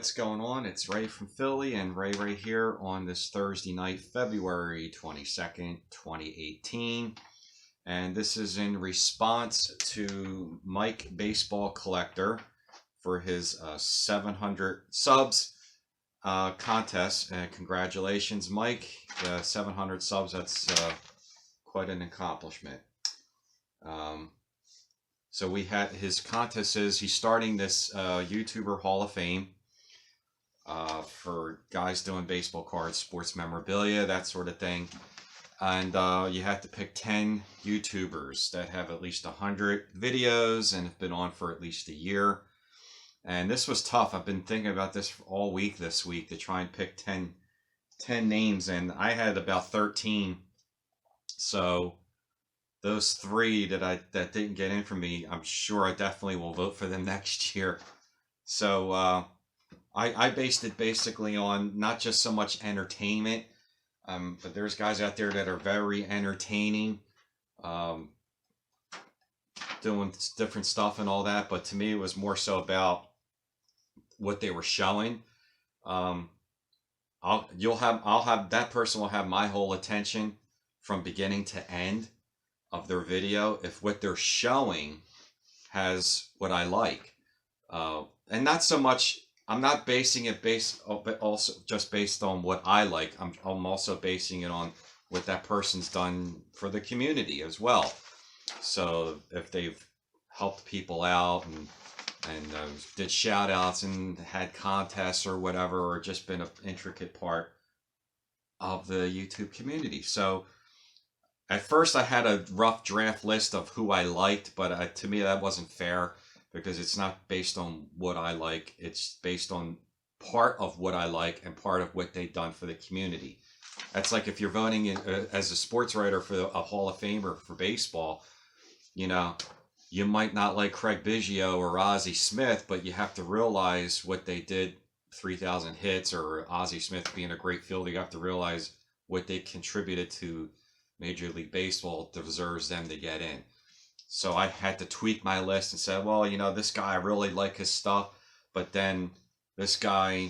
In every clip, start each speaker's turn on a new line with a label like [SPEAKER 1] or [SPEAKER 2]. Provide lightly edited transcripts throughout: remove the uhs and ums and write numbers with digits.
[SPEAKER 1] what's going on? It's Ray from Philly, and Ray here on this Thursday night, February 22nd, 2018. And this is in response to Mike Baseball Collector for his 700 subs contest. And congratulations, Mike. 700 subs, that's quite an accomplishment. So we had his contest is he's starting this YouTuber Hall of Fame for guys doing baseball cards, sports memorabilia, that sort of thing. And you have to pick 10 YouTubers that have at least 100 videos and have been on for at least a year. And this was tough. I've been thinking about this all week this week to try and pick 10 names, and I had about 13. So those 3 that didn't get in for me, I'm sure I definitely will vote for them next year. So I based it basically on not just so much entertainment, but there's guys out there that are very entertaining, doing different stuff and all that. But to me, it was more so about what they were showing. That person will have my whole attention from beginning to end of their video if what they're showing has what I like, and not so much. I'm not basing it based on what I like. I'm also basing it on what that person's done for the community as well. So if they've helped people out and did shout outs and had contests or whatever, or just been an intricate part of the YouTube community. So at first I had a rough draft list of who I liked, but to me that wasn't fair because it's not based on what I like. It's based on part of what I like and part of what they've done for the community. That's like if you're voting as a sports writer for a Hall of Famer for baseball, you know, you might not like Craig Biggio or Ozzie Smith, but you have to realize what they did, 3,000 hits, or Ozzie Smith being a great fielder. You have to realize what they contributed to Major League Baseball deserves them to get in. So I had to tweak my list and said, well, you know, this guy, I really like his stuff, but then this guy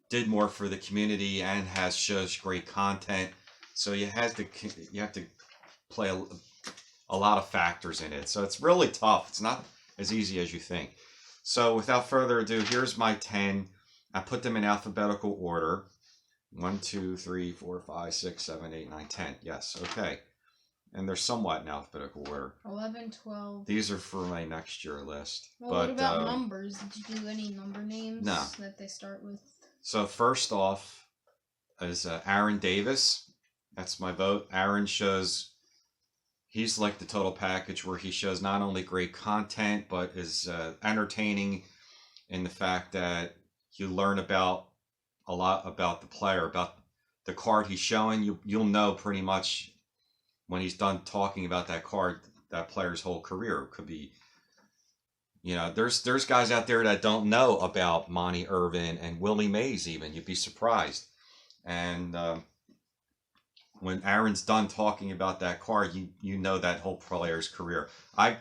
[SPEAKER 1] did more for the community and shows great content. So you have to play a lot of factors in it. So it's really tough. It's not as easy as you think. So without further ado, here's my 10. I put them in alphabetical order. 1, 2, 3, 4, 5, 6, 7, 8, 9, 10. Yes, okay. And they're somewhat in alphabetical order. 11, 12. These are for my next year list.
[SPEAKER 2] Well, what about numbers? Did you do any number names that they start with?
[SPEAKER 1] So first off is Aaron Davis. That's my vote. Aaron shows, he's like the total package where he shows not only great content, but is entertaining in the fact that you learn a lot about the player, about the card he's showing. You'll know pretty much when he's done talking about that card, that player's whole career. It could be, you know, there's guys out there that don't know about Monty Irvin and Willie Mays even. You'd be surprised. And when Aaron's done talking about that card, you know that whole player's career. I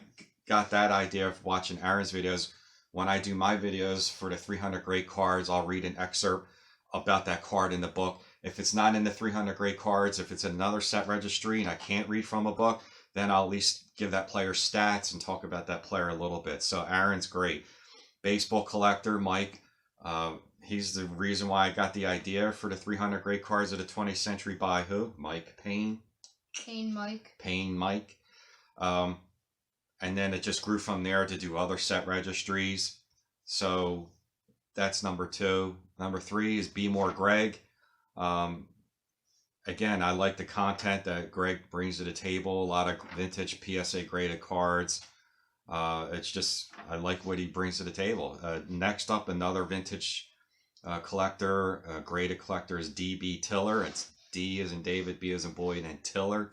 [SPEAKER 1] got that idea of watching Aaron's videos. When I do my videos for the 300 great cards, I'll read an excerpt about that card in the book. If it's not in the 300 great cards, if it's another set registry and I can't read from a book, then I'll at least give that player stats and talk about that player a little bit. So Aaron's great. Baseball Collector, Mike, he's the reason why I got the idea for the 300 great cards of the 20th century by who? Mike Payne.
[SPEAKER 2] Payne
[SPEAKER 1] Mike. And then it just grew from there to do other set registries. So that's number 2. Number 3 is BMOREGREG. Again, I like the content that Greg brings to the table. A lot of vintage PSA graded cards. It's just, I like what he brings to the table. Next up, another vintage collector, graded collector is D.B. Tiller. It's D as in David, B as in Boyd, and Tiller.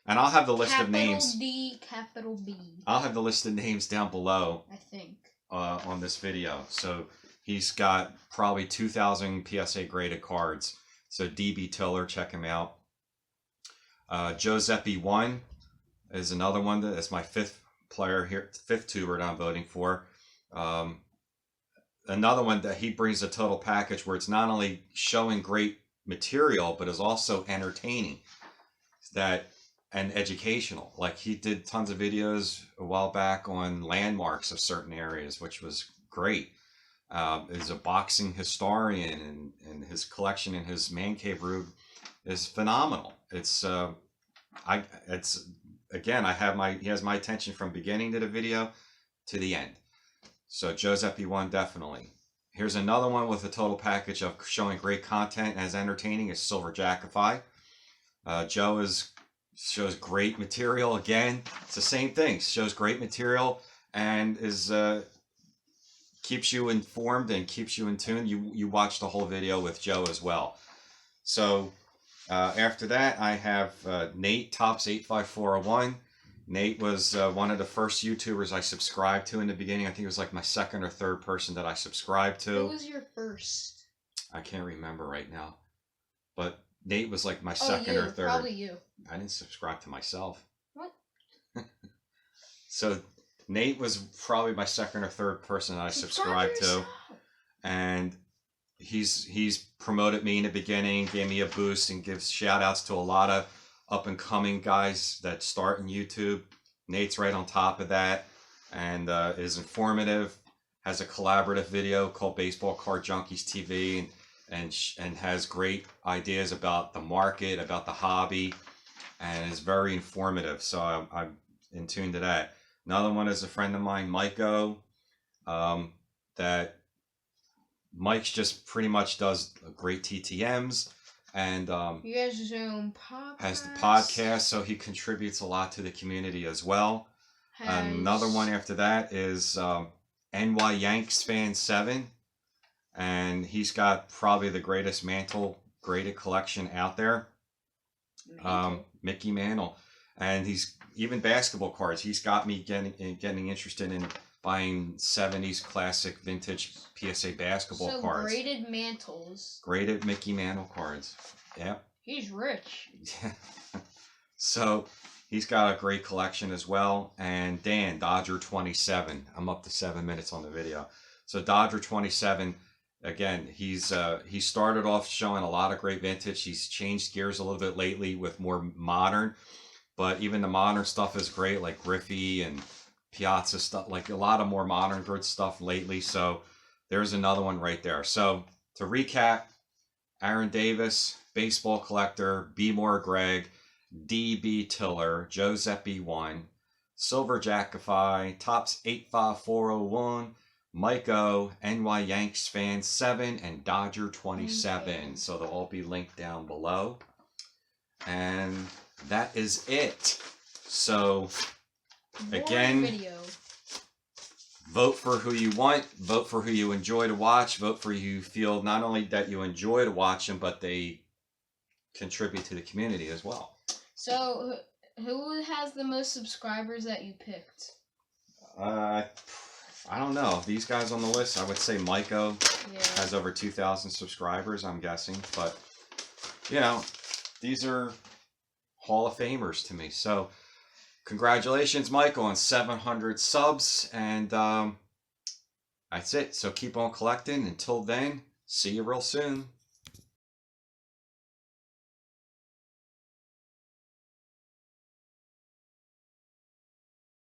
[SPEAKER 1] And I'll have the list of names.
[SPEAKER 2] Capital D, capital B.
[SPEAKER 1] I'll have the list of names down below.
[SPEAKER 2] I think. On
[SPEAKER 1] this video. So he's got probably 2,000 PSA graded cards. So D.B. Tiller, check him out. Giuseppe 1 is another one that's my 5th player here, 5th tuber that I'm voting for. another one that he brings a total package where it's not only showing great material, but is also entertaining and educational. Like he did tons of videos a while back on landmarks of certain areas, which was great. Is a boxing historian, and his collection in his man cave room is phenomenal. It's again, he has my attention from beginning to the video to the end. So Giuseppe one, definitely. Here's another one with a total package of showing great content as entertaining is Silver Jackify. Joe shows great material again. It's the same thing. Shows great material and keeps you informed and keeps you in tune. You watch the whole video with Joe as well. So after that, I have Nate Tops 85401. Nate was one of the first YouTubers I subscribed to in the beginning. I think it was like my second or third person that I subscribed to.
[SPEAKER 2] Who was your first?
[SPEAKER 1] I can't remember right now. But Nate was like my second or third.
[SPEAKER 2] Probably you.
[SPEAKER 1] I didn't subscribe to myself.
[SPEAKER 2] What?
[SPEAKER 1] So Nate was probably my second or third person that I subscribed to. And he's promoted me in the beginning, gave me a boost, and gives shout outs to a lot of up and coming guys that start in YouTube. Nate's right on top of that and is informative, has a collaborative video called Baseball Card Junkies TV, and has great ideas about the market, about the hobby, and is very informative. So I'm in tune to that. Another one is a friend of mine, MIKEO, that Mike's just pretty much does great TTMs. And
[SPEAKER 2] he has his own podcast.
[SPEAKER 1] Has the podcast, so he contributes a lot to the community as well. Another one after that is NY Yanks Fan 7. And he's got probably the greatest Mantle graded collection out there. Mickey Mantle. And he's even basketball cards. He's got me getting interested in buying 70s classic vintage PSA basketball cards.
[SPEAKER 2] So graded Mantles.
[SPEAKER 1] Graded Mickey Mantle cards. Yep.
[SPEAKER 2] He's rich.
[SPEAKER 1] So he's got a great collection as well. And Dan, Dodger 27. I'm up to 7 minutes on the video. So Dodger 27, again, he started off showing a lot of great vintage. He's changed gears a little bit lately with more modern. But even the modern stuff is great, like Griffey and Piazza stuff, like a lot of more modern good stuff lately. So there's another one right there. So to recap, Aaron Davis, baseball collector, BMOREGREG, DB Tiller, Giuseppe 1, Silver Jackify, Tops 85401, MIKEO, NY Yanks Fan 7, and Dodger 27. So they'll all be linked down below. And that is it. So again, vote for who you want, vote for who you enjoy to watch, vote for who you feel not only that you enjoy to watch them, but they contribute to the community as well.
[SPEAKER 2] So who has the most subscribers that you picked?
[SPEAKER 1] I don't know. These guys on the list, I would say MIKEO has over 2,000 subscribers, I'm guessing. But, you know, these are Hall of Famers to me. So congratulations, MIKEO, on 700 subs. And that's it. So keep on collecting. Until then, see you real soon.